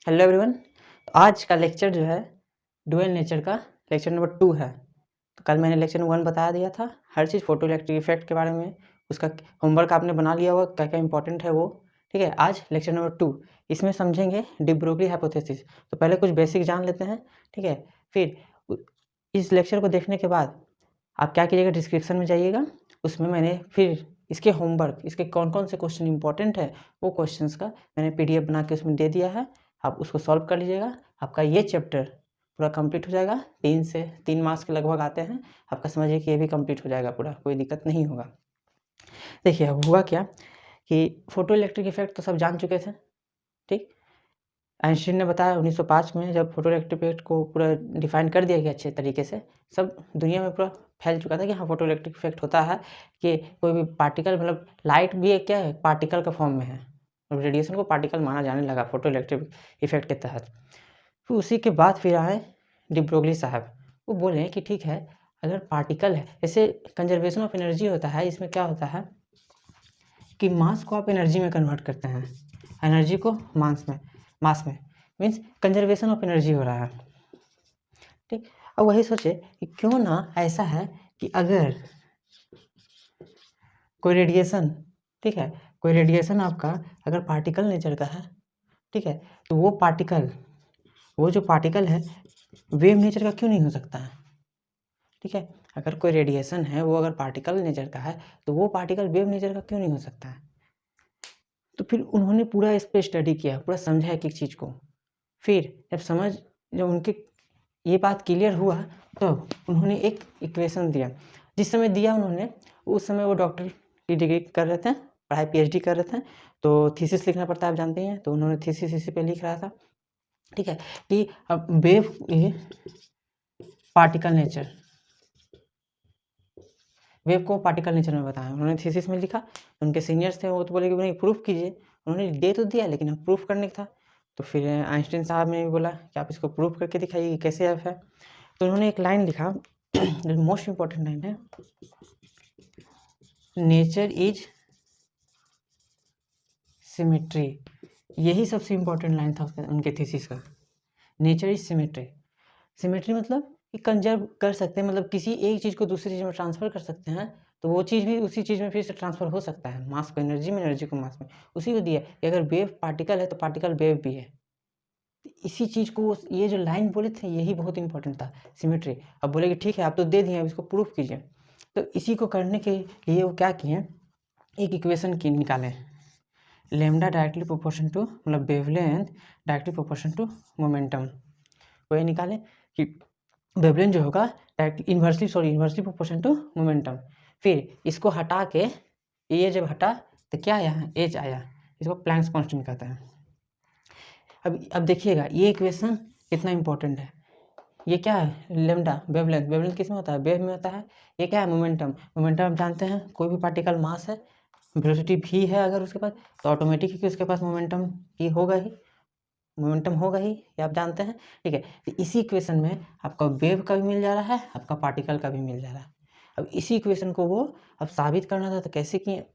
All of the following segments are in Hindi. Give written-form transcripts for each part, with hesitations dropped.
Hello everyone. तो आज का लेक्चर जो है डुअल नेचर का लेक्चर नंबर 2 है। तो कल मैंने लेक्चर नंबर 1 बता दिया था हर चीज़ फोटो इलेक्ट्रिक इफेक्ट के बारे में, उसका होमवर्क आपने बना लिया होगा क्या क्या इंपॉर्टेंट है वो। ठीक है, आज लेक्चर नंबर 2 इसमें समझेंगे डी ब्रोगली हाइपोथेसिस। तो पहले कुछ बेसिक जान लेते हैं, ठीक है। फिर इस लेक्चर को देखने के बाद आप क्या कीजिएगा, डिस्क्रिप्शन में जाइएगा, उसमें मैंने फिर इसके होमवर्क, इसके कौन कौन से क्वेश्चन इंपॉर्टेंट है वो क्वेश्चंस का मैंने PDF बना के उसमें दे दिया है। आप उसको सॉल्व कर लीजिएगा, आपका ये चैप्टर पूरा कंप्लीट हो जाएगा। 3 मार्क्स के लगभग आते हैं, आपका समझिए कि ये भी कंप्लीट हो जाएगा पूरा, कोई दिक्कत नहीं होगा। देखिए अब हुआ क्या कि फोटो इलेक्ट्रिक इफेक्ट तो सब जान चुके थे, ठीक। आइंस्टीन ने बताया 1905 में, जब फोटो इलेक्ट्रिक इफेक्ट को पूरा डिफाइन कर दिया गया अच्छे तरीके से, सब दुनिया में पूरा फैल चुका था कि हाँ फोटो इलेक्ट्रिक इफेक्ट होता है, कि कोई भी पार्टिकल, मतलब लाइट भी एक क्या है, पार्टिकल का फॉर्म में है, और रेडिएशन को पार्टिकल माना जाने लगा फोटो इलेक्ट्रिक इफेक्ट के तहत। फिर उसी के बाद फिर आए डी ब्रोगली साहब, वो बोले कि ठीक है, अगर पार्टिकल है, जैसे कंजर्वेशन ऑफ एनर्जी होता है, इसमें क्या होता है कि मास को आप एनर्जी में कन्वर्ट करते हैं, एनर्जी को मास में मीन्स कंजर्वेशन ऑफ एनर्जी हो रहा है, ठीक। अब वही सोचे कि क्यों ना ऐसा है कि अगर कोई रेडिएशन, ठीक है, कोई रेडिएशन आपका अगर पार्टिकल नेचर का है, ठीक है, तो वो जो पार्टिकल है वेव नेचर का क्यों नहीं हो सकता है, ठीक है। अगर कोई रेडिएशन है वो अगर पार्टिकल नेचर का है तो वो पार्टिकल वेव नेचर का क्यों नहीं हो सकता है। तो फिर उन्होंने पूरा इस पर स्टडी किया, पूरा समझा एक एक चीज़ को। फिर जब उनके ये बात क्लियर हुआ तो उन्होंने एक इक्वेशन दिया। जिस समय दिया उन्होंने, उस समय वो डॉक्टर की डिग्री कर रहे थे, पढ़ाई PhD कर रहे थे, तो थीसिस लिखना पड़ता है, आप जानते हैं। तो उन्होंने थीसिस इसी पे लिख रहा था, ठीक है, कि अब वेव पार्टिकल नेचर, वेव को पार्टिकल नेचर में बताया उन्होंने, थीसिस में लिखा। उनके सीनियर्स थे, वो तो बोले कि नहीं प्रूफ कीजिए। उन्होंने दे तो दिया लेकिन अब प्रूफ करने का था। तो फिर आइंस्टीन साहब ने भी बोला कि आप इसको प्रूफ करके दिखाइए कि कैसे ऐप है। तो उन्होंने एक लाइन लिखा जो मोस्ट इम्पॉर्टेंट लाइन है, नेचर इज सिमेट्री। यही सबसे इम्पोर्टेंट लाइन था उनके थीसिस का, नेचर इज सिमेट्री। सिमेट्री मतलब कि कंजर्व कर सकते हैं, मतलब किसी एक चीज़ को दूसरी चीज़ में ट्रांसफ़र कर सकते हैं, तो वो चीज़ भी उसी चीज़ में फिर से ट्रांसफ़र हो सकता है, मास को एनर्जी में, एनर्जी को मास में। उसी को दिया कि अगर वेव पार्टिकल है तो पार्टिकल वेव भी है। इसी चीज़ को ये जो लाइन बोले थे यही बहुत इंपॉर्टेंट था, सिमेट्री। अब बोले कि ठीक है आप तो दे दिए, अब इसको प्रूफ कीजिए। तो इसी को करने के लिए वो क्या किए, एक इक्वेशन की निकालें, लेमडा डायरेक्टली प्रोपोर्शन टू, मतलब wavelength directly proportion to momentum. वो ये निकालें कि वेवलेंथ जो होगा इन्वर्सली प्रोपोर्शन टू मोमेंटम। फिर इसको हटा के, ये जब हटा तो क्या आया, एच आया, इसको प्लैंक्स कांस्टेंट कहते हैं। अब देखिएगा ये इक्वेशन कितना इंपॉर्टेंट है। ये क्या है, लेमडा वेवलेंथ, वेवलेंथ किस में होता है, वेव में होता है। ये क्या है, मोमेंटम, मोमेंटम आप जानते हैं कोई भी पार्टिकल मास है, वेलोसिटी भी है अगर उसके पास, तो ऑटोमेटिक ही उसके पास मोमेंटम ही होगा ही, मोमेंटम होगा ही, ये आप जानते हैं, ठीक है। तो इसी इक्वेशन में आपका वेव का भी मिल जा रहा है, आपका पार्टिकल का भी मिल जा रहा है। अब इसी इक्वेशन को वो अब साबित करना था, तो कैसे किए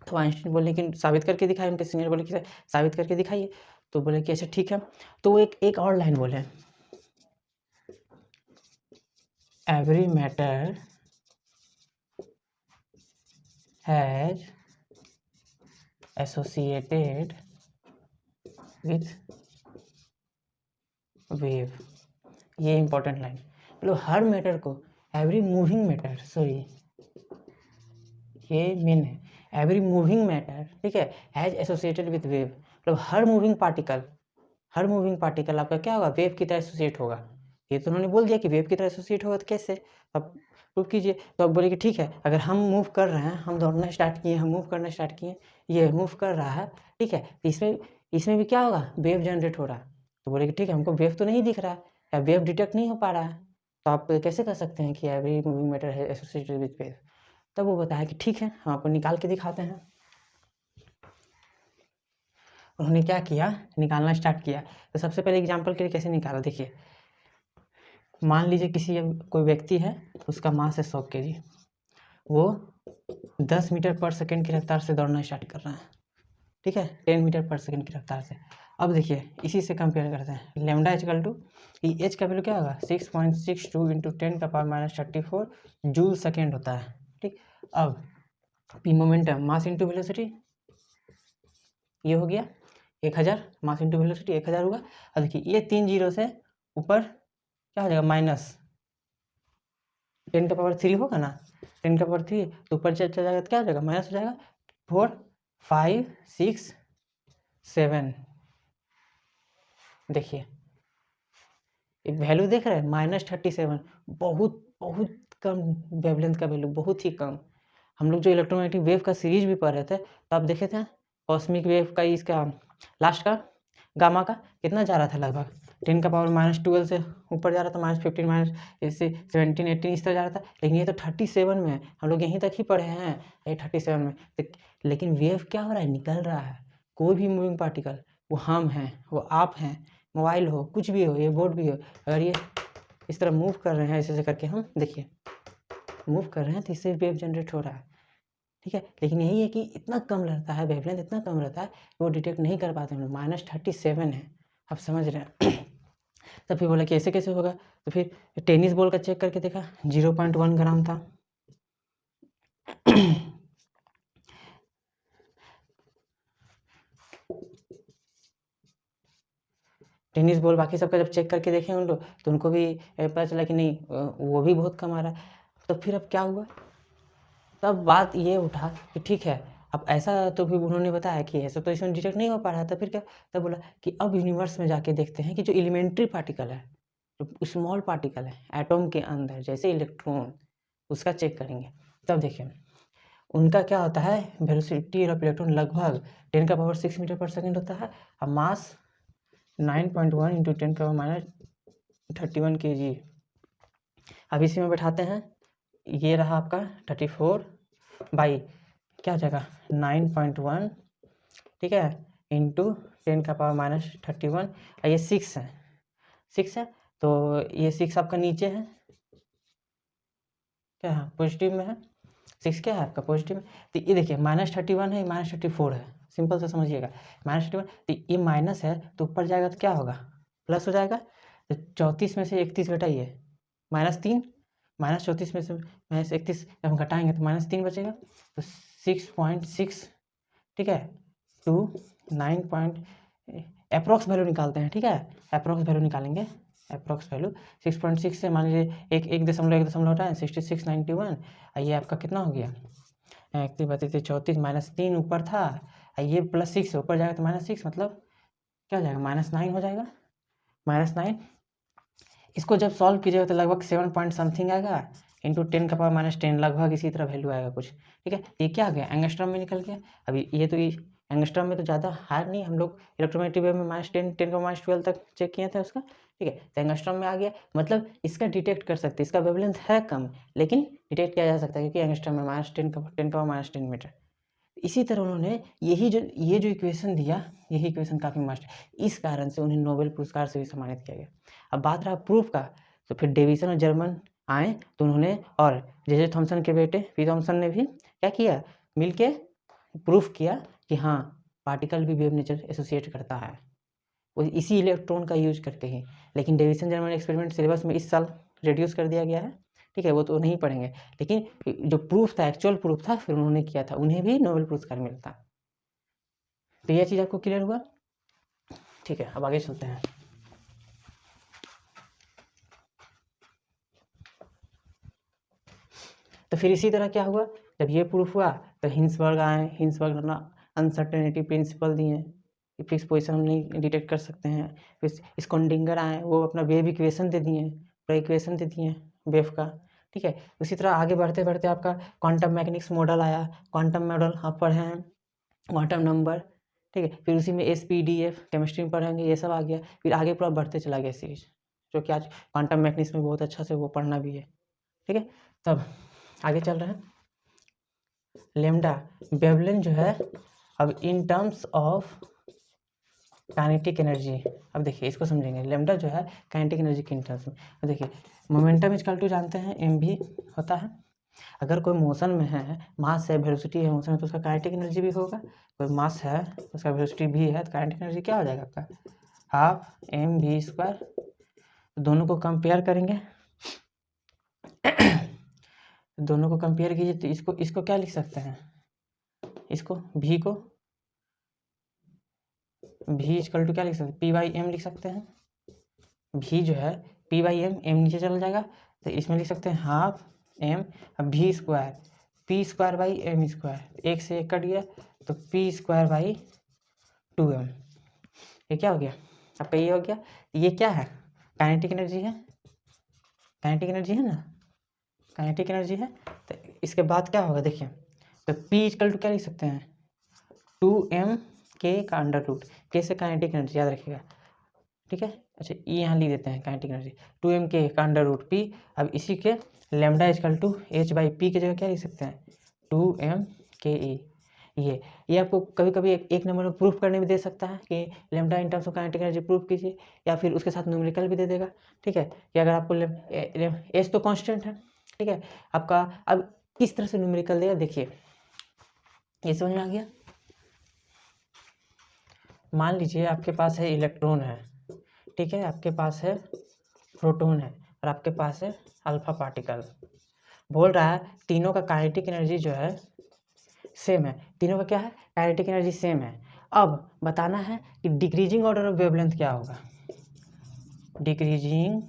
तो आइंस्टीन बोले कि साबित करके दिखाए, उनके सीनियर बोले कि साबित करके दिखाइए। तो बोले कि अच्छा ठीक है। तो वो एक और लाइन बोले, every matter has associated with wave. ये इंपॉर्टेंट लाइन, मतलब हर मैटर को, एवरी मूविंग मैटर, सॉरी ये मेन है, एवरी मूविंग मैटर, ठीक है, हैज एसोसिएटेड विथ वेव, मतलब हर मूविंग पार्टिकल आपका क्या होगा, वेव की तरह एसोसिएट होगा। ये तो उन्होंने बोल दिया कि वेव की तरह एसोसिएट होगा, तो कैसे, अब प्रूव कीजिए। तो अब बोले कि ठीक है, अगर हम मूव कर रहे हैं, हम दौड़ना स्टार्ट किए, हम मूव करना स्टार्ट किए, ये मूव कर रहा है, ठीक है, तो इसमें भी क्या होगा, वेव जनरेट हो रहा है। तो बोले कि ठीक है, हमको वेव तो नहीं दिख रहा है, या वेव डिटेक्ट नहीं हो पा रहा है, तो आप कैसे कर सकते हैं कि एवरी मूविंग मैटर है एसोसिएटेड विथ वेव। तब वो बताया कि ठीक है, हम आपको निकाल के दिखाते हैं। उन्होंने क्या किया, निकालना स्टार्ट किया। तो सबसे पहले एग्जाम्पल के लिए कैसे निकाला, देखिए मान लीजिए कोई व्यक्ति है, उसका मास है 100 kg, वो 10 मीटर पर सेकेंड की रफ्तार से दौड़ना स्टार्ट कर रहा है, ठीक है, 10 मीटर पर सेकेंड की रफ्तार से। अब देखिए इसी से कंपेयर करते हैं, लेमडा इक्वल टू एच का वैल्यू क्या होगा 6.62 इंटू 10⁻34 जूल सेकेंड होता है, ठीक। अब P momentum mass into velocity, ये हो गया 1000, मास इंटू वेलोसिटी 1000 हुआ। अब देखिए ये 3 जीरो से ऊपर क्या हो जाएगा माइनस 10⁻³ होगा ना, 10⁻³ तो ऊपर चल जाएगा तो क्या हो जाएगा माइनस हो जाएगा 4 5 6 7। देखिए वैल्यू देख रहे हैं -37, बहुत बहुत कम वेवलेंथ का वैल्यू, बहुत ही कम। हम लोग जो इलेक्ट्रोमैग्नेटिक वेव का सीरीज भी पढ़ रहे थे तो आप देखे थे कॉस्मिक वेव का इसका लास्ट का गामा का कितना जा रहा था, लगभग 10⁻12 से ऊपर जा रहा था, -15 -17 18 इस तरह जा रहा था। लेकिन ये तो 37 में है, हम लोग यहीं तक ही पढ़े हैं ये 37 में। लेकिन वेव क्या हो रहा है, निकल रहा है। कोई भी मूविंग पार्टिकल, वो हम हैं, वो आप हैं, मोबाइल हो, कुछ भी हो, ये बोर्ड भी हो, अगर ये इस तरह मूव कर रहे हैं ऐसे करके, हम देखिए मूव कर रहे हैं तो इससे वेव जनरेट हो रहा है, ठीक है। लेकिन यही है कि इतना कम रहता है, वेवलेंथ इतना कम रहता है कि वो डिटेक्ट नहीं कर पाते हम लोग। -37 है, आप समझ रहे हैं। तब फिर बोला कि ऐसे कैसे होगा, तो फिर टेनिस बॉल का चेक करके देखा 0.1 ग्राम था। टेनिस बॉल बाकी सबका जब चेक करके देखे उन लोग तो उनको भी पता चला कि नहीं वो भी बहुत कम आ रहा है। तो फिर अब क्या हुआ, तब बात ये उठा कि ठीक है अब ऐसा तो भी उन्होंने बताया कि ऐसा तो इसमें डिटेक्ट नहीं हो पा रहा था। फिर क्या, तब बोला कि अब यूनिवर्स में जाके देखते हैं कि जो एलिमेंट्री पार्टिकल है, जो स्मॉल पार्टिकल है एटॉम के अंदर जैसे इलेक्ट्रॉन, उसका चेक करेंगे। तब देखिए उनका क्या होता है, वेलोसिटी ऑफ इलेक्ट्रॉन लगभग 10⁻6 मीटर पर सेकेंड होता है, और मास 9.1 इंटू 10⁻31 kg। अब इसी में बैठाते हैं, ये रहा आपका 34 बाई क्या हो जाएगा 9.1, ठीक है, इंटू 10⁻31, और ये 6 है, 6 है तो ये 6 आपका नीचे है, क्या है पॉजिटिव में है, 6 क्या है आपका पॉजिटिव में। तो ये देखिए -31 है, -34 है, सिंपल से समझिएगा। -31 तो ये माइनस है तो ऊपर जाएगा तो क्या होगा प्लस हो जाएगा। तो 34 में से 31 घटाइए, -3, -34 में से -31 जब हम घटाएंगे तो -3 बचेगा, तो 6.6, ठीक है, टू 9 अप्रॉक्स वैल्यू निकालते हैं, ठीक है, अप्रॉक्स वैल्यू निकालेंगे। अप्रॉक्स वैल्यू 6.6 से मान लीजिए एक दशमलव हटाएं 6691, ये आपका कितना हो गया 31 34 -3 ऊपर था, ये +6 ऊपर जाएगा तो -6 मतलब क्या हो जाएगा -9 हो जाएगा, -9। इसको जब सॉल्व कीजिएगा तो लगभग 7 पॉइंट समथिंग आएगा, इंटू 10⁻10 लगभग इसी तरह वैल्यू आएगा कुछ, ठीक है। ये क्या आ गया एंगस्ट्रॉम में निकल गया। अभी ये तो एंगस्ट्रॉम में तो ज़्यादा हार्ड नहीं, हम लोग इलेक्ट्रोमैग्नेटिक वेव में -10 10⁻12 तक चेक किए थे उसका, ठीक है। तो एंगस्ट्रॉम में आ गया, मतलब इसका डिटेक्ट कर सकते हैं, इसका वेवलेंथ है कम लेकिन डिटेक्ट किया जा सकता है क्योंकि एंगस्ट्रॉम में -10 मीटर। इसी तरह उन्होंने ये जो इक्वेशन दिया, यही इक्वेशन काफ़ी मस्त, इस कारण से उन्हें नोबेल पुरस्कार से भी सम्मानित किया गया। अब बात रहा प्रूफ का, तो फिर डेविसन और जर्मन आए तो उन्होंने, और जे थॉमसन के बेटे पी थॉमसन ने भी क्या किया, मिलके प्रूफ किया कि हाँ पार्टिकल भी वेव नेचर एसोसिएट करता है, वो इसी इलेक्ट्रॉन का यूज करके ही। लेकिन डेविसन जर्मन एक्सपेरिमेंट सिलेबस में इस साल रिड्यूस कर दिया गया है, ठीक है, वो तो नहीं पढ़ेंगे। लेकिन जो प्रूफ था, एक्चुअल प्रूफ था, फिर उन्होंने किया था, उन्हें भी नोबेल पुरस्कार मिलता। तो यह चीज़ आपको क्लियर हुआ, ठीक है। अब आगे चलते हैं। तो फिर इसी तरह क्या हुआ, जब ये प्रूफ हुआ तो हिंसबर्ग आए, हिंसबर्ग अपना अनसर्टेनिटी प्रिंसिपल दिए, फिक्स पोजीशन हम नहीं डिटेक्ट कर सकते हैं। फिर स्कोडिंगर आए, वो अपना वेव इक्वेशन दे दिए, पूरा इक्वेशन दे दिए वेव का, ठीक है। उसी तरह आगे बढ़ते बढ़ते आपका क्वांटम मैकेनिक्स मॉडल आया, क्वांटम मॉडल आप पढ़े हैं, क्वांटम नंबर, ठीक है। फिर उसी में SPDF केमिस्ट्री में पढ़ेंगे, ये सब आ गया। फिर आगे पूरा बढ़ते चला गया सीरीज, जो कि आज क्वांटम मैकेनिक्स में बहुत अच्छा से वो पढ़ना भी है, ठीक है। तब आगे चल रहे हैं, लेमडा वेवलेंथ जो है, अब in terms of kinetic energy, अब देखिए इसको समझेंगे। लेमडा जो है काइनेटिक एनर्जी के इन टर्म्स में, अब देखिए मोमेंटम इक्वल टू जानते हैं mv होता है, अगर कोई मोशन में है, मास है, वेलोसिटी है मोशन में, तो उसका काइनेटिक एनर्जी भी होगा। कोई मास है उसका वेलोसिटी भी है, तो काइनेटिक एनर्जी क्या हो जाएगा आपका, हाफ एम वी स्क्वायर। दोनों को कंपेयर करेंगे दोनों को कंपेयर कीजिए तो इसको क्या लिख सकते हैं, इसको v को v इक्वल टू क्या लिख सकते हैं, पी बाई एम लिख सकते हैं। v जो है पी बाई एम नीचे चला जाएगा तो इसमें लिख सकते हैं हाफ एम, अब v square p square by m square, एक से एक कट गया तो पी स्क्वायर बाई 2m। ये क्या हो गया आपका, ये हो गया। ये क्या है, काइनेटिक एनर्जी है, काइनेटिक एनर्जी है ना, काइनेटिक एनर्जी है। तो इसके बाद क्या होगा देखिए, तो P इक्वल टू क्या लिख सकते हैं, 2m के का अंडर रूट, के से काइनेटिक एनर्जी याद रखिएगा, ठीक है। अच्छा ये यहाँ लिख देते हैं काइनेटिक एनर्जी 2m के का अंडर रूट पी। अब इसी के lambda equal to h by p की जगह क्या लिख सकते हैं, 2m के ई। ये आपको कभी कभी एक नंबर में प्रूफ करने भी दे सकता है कि lambda in terms of kinetic energy proof कीजिए, या फिर उसके साथ न्यूमेरिकल भी दे देगा, ठीक है। कि अगर आपको एच तो कांस्टेंट है, ठीक है आपका। अब किस तरह से न्यूमेरिकल देगा देखिए, ये समझ में आ गया। मान लीजिए आपके पास है इलेक्ट्रॉन है, ठीक है, आपके पास है प्रोटॉन है और आपके पास है अल्फा पार्टिकल। बोल रहा है तीनों का काइनेटिक एनर्जी जो है सेम है, तीनों का क्या है, काइनेटिक एनर्जी सेम है। अब बताना है कि डिक्रीजिंग ऑर्डर ऑफ वेवलेंथ क्या होगा, decreasing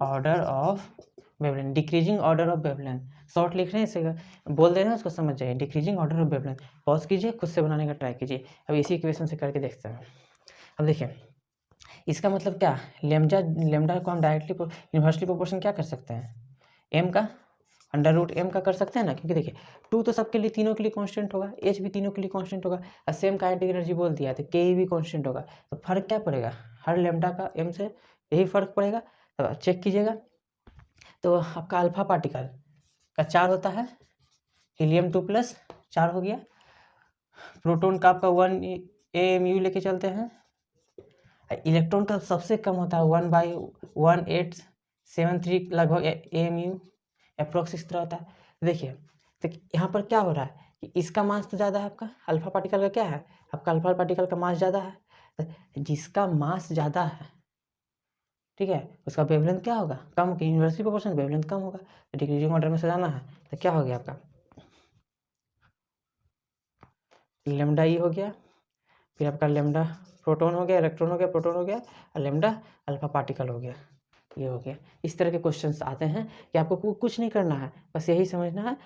order of wavelength, decreasing order of wavelength, short लिख रहे हैं इसे बोल दे रहे हैं, उसको समझ जाइए। Decreasing order of wavelength, pause कीजिए, खुद से बनाने का ट्राई कीजिए। अब इसी इक्वेशन से करके देखते हैं। अब देखिए इसका मतलब क्या, लेमडा को हम डायरेक्टली इन्वर्सली प्रोपोर्शन क्या कर सकते हैं, एम का अंडर रूट एम का कर सकते हैं ना, क्योंकि देखिए 2 तो सबके लिए, तीनों के लिए कांस्टेंट होगा, एच भी तीनों के लिए कांस्टेंट होगा, और सेम काइनेटिक एनर्जी बोल दिया तो के भी कांस्टेंट होगा। तो फर्क क्या पड़ेगा, हर लेमडा का एम से यही फर्क पड़ेगा। तो चेक कीजिएगा, तो आपका अल्फा पार्टिकल का 4 होता है, हीलियम 2 प्लस 4 हो गया। प्रोटॉन का आपका 1 AMU लेके चलते हैं। इलेक्ट्रॉन का सबसे कम होता है 1/1873 लगभग AMU अप्रोक्स इस तरह होता है। देखिए तो यहाँ पर क्या हो रहा है कि इसका मास तो ज़्यादा है, आपका अल्फा पार्टिकल का क्या है, आपका अल्फा पार्टिकल का मास ज़्यादा है। तो जिसका मास ज़्यादा है, ठीक है, उसका वेवलेंथ क्या होगा, कम की इन्वर्सली प्रोपोर्शन वेवलेंथ कम होगा। तो डिक्रीजिंग ऑर्डर में सजाना है तो क्या हो गया आपका, लेमडा ई हो गया, फिर आपका लेमडा प्रोटॉन हो गया, इलेक्ट्रॉन हो गया, प्रोटॉन हो गया, और लेमडा अल्फा पार्टिकल हो गया, ये हो गया। इस तरह के क्वेश्चंस आते हैं कि आपको कुछ नहीं करना है, बस यही समझना है,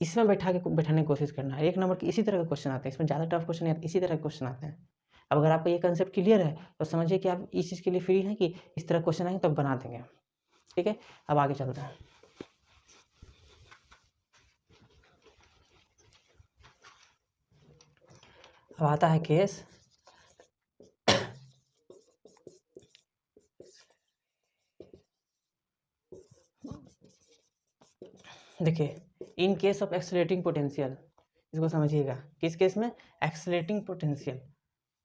इसमें बैठाने की कोशिश करना है। 1 नंबर के इसी तरह के क्वेश्चन आते हैं, इसमें ज़्यादा टफ क्वेश्चन नहीं आते, इसी तरह के क्वेश्चन आते हैं। अब अगर आपको ये कंसेप्ट क्लियर है तो समझिए कि आप इस चीज़ के लिए फ्री हैं कि इस तरह क्वेश्चन आएंगे तो बना देंगे, ठीक है। अब आगे चलते हैं। अब आता है केस देखिए, in case of accelerating potential, इसको समझिएगा, किस केस में, एक्सेलरेटिंग पोटेंशियल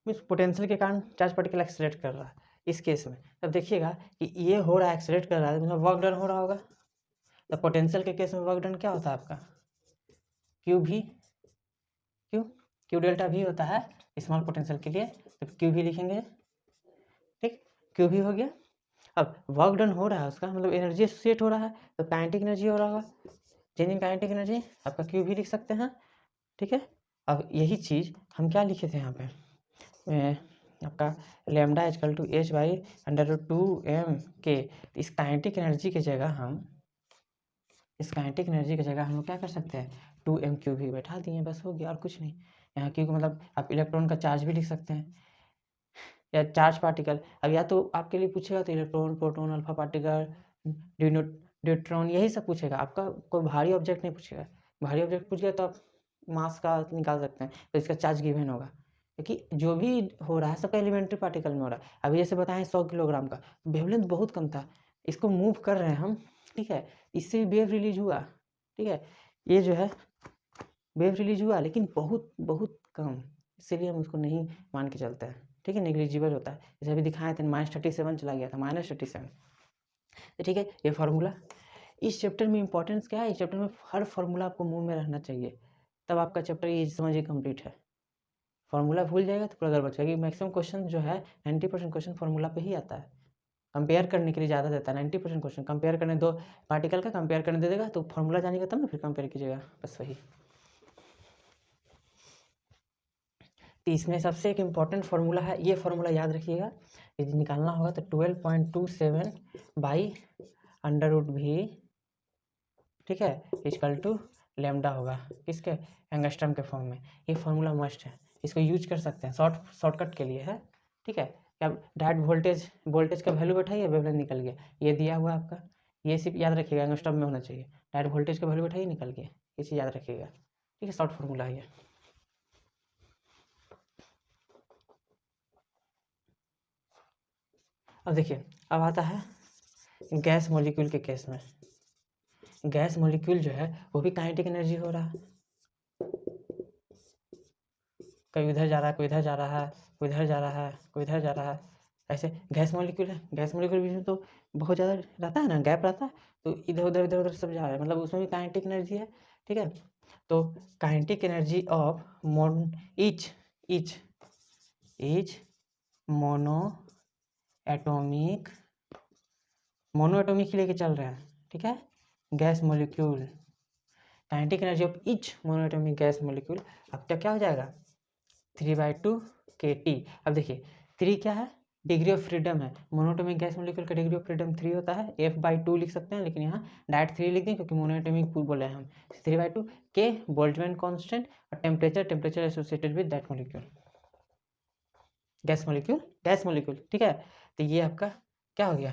मीन्स पोटेंशियल के कारण चार्ज पार्टिकल एक्सेलरेट कर रहा है, इस केस में। तब देखिएगा कि ये हो रहा है, एक्सेलरेट कर रहा है, मतलब वर्क डन हो रहा होगा। तो पोटेंशियल के केस में वर्क डन क्या होता है आपका, क्यू भी, क्यू डेल्टा भी होता है स्मॉल पोटेंशियल के लिए, तो क्यू भी लिखेंगे, ठीक, क्यू भी हो गया। अब वर्क डन हो रहा है उसका मतलब एनर्जी एसोसिएट हो रहा है, तो काइनेटिक एनर्जी हो रहा होगा, चेंज इन काइनेटिक एनर्जी आपका क्यू भी लिख सकते हैं, ठीक है। अब यही चीज़ हम क्या लिखे थे यहाँ पे, आपका lambda equal to h by under root 2m के। इस काइनेटिक एनर्जी की जगह हम क्या कर सकते हैं, 2m भी बैठा दिए, बस हो गया और कुछ नहीं। यहाँ क्योंकि मतलब आप इलेक्ट्रॉन का चार्ज भी लिख सकते हैं या चार्ज पार्टिकल। अब या तो आपके लिए पूछेगा तो electron, proton, alpha particle, neutron, यही सब पूछेगा, आपका कोई भारी ऑब्जेक्ट नहीं पूछेगा। भारी ऑब्जेक्ट पूछ गया तो आप मास का निकाल सकते हैं, तो इसका चार्ज गिवन होगा, क्योंकि जो भी हो रहा है सबका एलिमेंट्री पार्टिकल में हो रहा है। अभी जैसे बताएं 100 किलोग्राम का वेवलेंथ बहुत कम था, इसको मूव कर रहे हैं हम, ठीक है, इससे वेव रिलीज हुआ, ठीक है, ये जो है वेव रिलीज हुआ लेकिन बहुत बहुत कम, इसीलिए हम उसको नहीं मान के चलते हैं, ठीक है, नेग्लिजिबल होता है। जैसे अभी दिखाए थे -37 चला गया था, -37, तो ठीक है, ये फार्मूला। इस चैप्टर में इंपॉर्टेंस क्या है, इस चैप्टर में हर फॉर्मूला आपको मुंह में रहना चाहिए, तब आपका चैप्टर ये समझिए कंप्लीट है। फॉर्मूला भूल जाएगा तो पूरा गड़बड़ जाएगी। मैक्सिमम क्वेश्चन जो है 90% क्वेश्चन फॉर्मूला पे ही आता है, कंपेयर करने के लिए ज़्यादा देता है। 90% क्वेश्चन कंपेयर करने, दो पार्टिकल का कंपेयर करने दे देगा, तो फॉर्मूला जानेगा तब ना फिर कंपेयर कीजिएगा, बस वही। तो इसमें सबसे एक इम्पॉर्टेंट फार्मूला है, ये फार्मूला याद रखिएगा, यदि निकालना होगा तो 12.27 बाई अंडर रूट भी, ठीक है, इक्वल टू लेमडा होगा, किसके, एंगस्ट्रम के फॉर्म में। ये फार्मूला मस्ट है, इसको यूज कर सकते हैं, शॉर्टकट के लिए है, ठीक है। क्या डायरेक्ट वोल्टेज का वैल्यू बैठाइए, वेवलेंथ निकल गया, ये दिया हुआ आपका, ये सिर्फ याद रखिएगा एंगस्ट्रम में होना चाहिए। डायरेक्ट वोल्टेज का वैल्यू बैठाइए, निकल गया, ये चीज़ याद रखिएगा, ठीक है। शॉर्ट फार्मूला है ये। अब देखिए, अब आता है गैस मॉलिक्यूल के केस में। गैस मॉलिक्यूल जो है वो भी काइनेटिक एनर्जी हो रहा है, कोई उधर जा रहा है, कोई इधर जा रहा है, कोई इधर जा रहा है, कोई इधर जा रहा है, ऐसे गैस मॉलिक्यूल है। गैस मॉलिक्यूल बीच में तो बहुत ज़्यादा रहता है ना, गैप रहता है, तो इधर उधर इधर उधर सब जा रहा है, मतलब उसमें भी काइनेटिक एनर्जी है, ठीक है। तो kinetic energy of each monoatomic ही लेके चल रहे हैं, ठीक है, gas molecule. Kinetic energy of each monoatomic gas molecule आपका क्या हो जाएगा, 3/2 kT। अब देखिए 3 क्या है, डिग्री ऑफ फ्रीडम है, मोनोएटॉमिक गैस मॉलिक्यूल का डिग्री ऑफ फ्रीडम 3 होता है, F/2 लिख सकते हैं, लेकिन यहाँ डायरेक्ट 3 लिख दें क्योंकि मोनोएटॉमिक बोले हैं हम। 3/2 K बोल्ट्जमैन कांस्टेंट और temperature associated with that molecule, gas molecule, ठीक है। तो ये आपका क्या हो गया,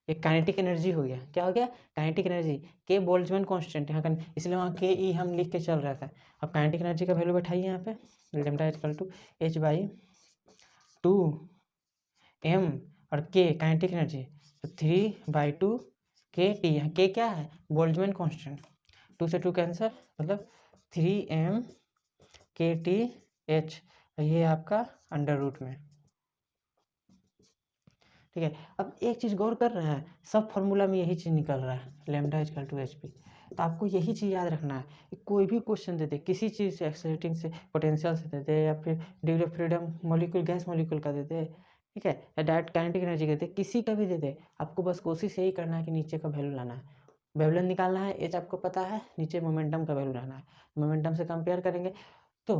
एक काइनेटिक एनर्जी हो गया, क्या हो गया, काइनेटिक एनर्जी, के बोल्ट्जमैन कांस्टेंट यहाँ का, इसलिए वहाँ के ई हम लिख के चल रहा था। अब काइनेटिक एनर्जी का वैल्यू बैठाइए यहाँ पे, लैम्डा इक्वल टू H/2m और के काइनेटिक एनर्जी, तो 3/2 kT। यहाँ के क्या है, बोल्ट्जमैन कांस्टेंट, 2 से 2 कैंसर, मतलब 3m kTh, ये आपका अंडर रूट में, ठीक है। अब एक चीज़ गौर कर रहे हैं, सब फॉर्मूला में यही चीज़ निकल रहा है, लैम्डा इक्वल टू HP। तो आपको यही चीज़ याद रखना है कि कोई भी क्वेश्चन दे दे, किसी चीज़ से, एक्सेलरेटिंग से, पोटेंशियल से दे दे, या फिर degree of freedom molecule gas molecule का दे दे, ठीक है, या डायरेक्ट काइनेटिक एनर्जी का दे दे, किसी का भी दे दे, आपको बस कोशिश यही करना है कि नीचे का वैल्यू लाना है, वेवलेंथ निकालना है, एच आपको पता है, नीचे मोमेंटम का वैल्यू लाना है, मोमेंटम से कंपेयर करेंगे। तो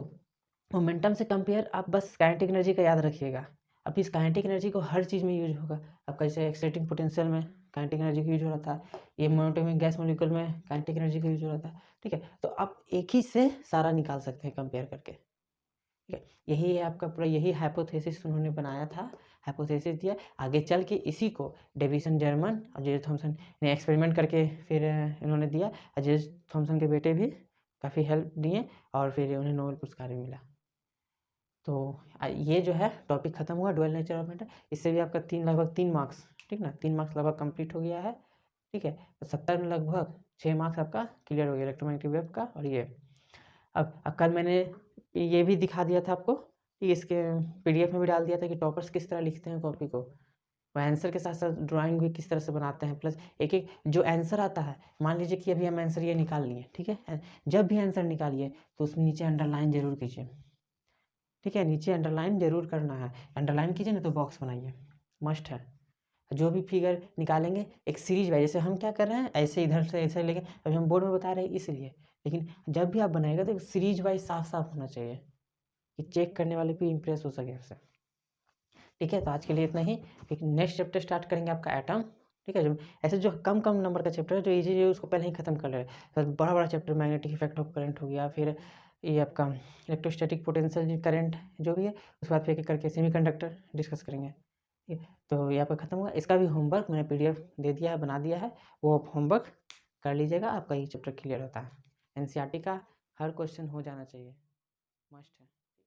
मोमेंटम से कंपेयर आप बस काइनेटिक एनर्जी का याद रखिएगा। अब इस काइनेटिक एनर्जी को हर चीज़ में यूज होगा, आपका जैसे एक्साइटिंग पोटेंशियल में काइनेटिक एनर्जी का यूज हो रहा था, ये मोनोटोमिक गैस मॉलिक्यूल में काइनेटिक एनर्जी का यूज हो रहा था, ठीक है। तो आप एक ही से सारा निकाल सकते हैं कंपेयर करके, ठीक है। यही है आपका पूरा, यही हाइपोथेसिस उन्होंने बनाया था, हाइपोथेसिस दिया, आगे चल के इसी को डेविसन जर्मन और जे थॉमसन ने एक्सपेरिमेंट करके फिर इन्होंने दिया, और जे थॉमसन के बेटे भी काफ़ी हेल्प दिए, और फिर उन्हें नोबेल पुरस्कार भी मिला। तो ये जो है टॉपिक खत्म हुआ, डुअल नेचर ऑफ मैटर। इससे भी आपका लगभग 3 मार्क्स, ठीक ना, 3 मार्क्स लगभग कंप्लीट हो गया है, ठीक है। तो 70 में लगभग 6 मार्क्स आपका क्लियर हो गया इलेक्ट्रोमैग्नेटिक वेव का। और ये अब कल मैंने ये भी दिखा दिया था आपको कि इसके PDF में भी डाल दिया था कि टॉपर्स किस तरह लिखते हैं कॉपी को, वो आंसर के साथ साथ ड्राइंग भी किस तरह से बनाते हैं, प्लस एक एक जो आंसर आता है, मान लीजिए कि अभी हम आंसर ये निकाल लिए, ठीक है, जब भी आंसर निकालिए तो उसमें नीचे अंडरलाइन जरूर कीजिए, ठीक है, नीचे अंडरलाइन जरूर करना है, अंडरलाइन कीजिए ना तो बॉक्स बनाइए, मस्ट है। जो भी फिगर निकालेंगे एक सीरीज वाइज, जैसे हम क्या कर रहे हैं ऐसे इधर से ऐसे लेके अभी हम बोर्ड में बता रहे हैं इसलिए, लेकिन जब भी आप बनाएगा तो सीरीज वाइज साफ साफ होना चाहिए कि चेक करने वाले भी इंप्रेस हो सके उससे, ठीक है। तो आज के लिए इतना ही, एक नेक्स्ट चैप्टर स्टार्ट करेंगे आपका एटम, ठीक है। जो ऐसे जो कम कम नंबर का चैप्टर है, जो इजी है उसको पहले ही खत्म कर ले रहे हैं। तो बड़ा बड़ा chapter magnetic effect of current हो गया, फिर ये आपका इलेक्ट्रोस्टैटिक पोटेंशियल करंट जो भी है, उसके बाद फिर एक करके सेमीकंडक्टर डिस्कस करेंगे, ठीक है। तो ये आपका खत्म हुआ, इसका भी होमवर्क मैंने PDF दे दिया है, बना दिया है, वो होमवर्क कर लीजिएगा, आपका ये चैप्टर क्लियर होता है। NCERT का हर क्वेश्चन हो जाना चाहिए, मस्ट है।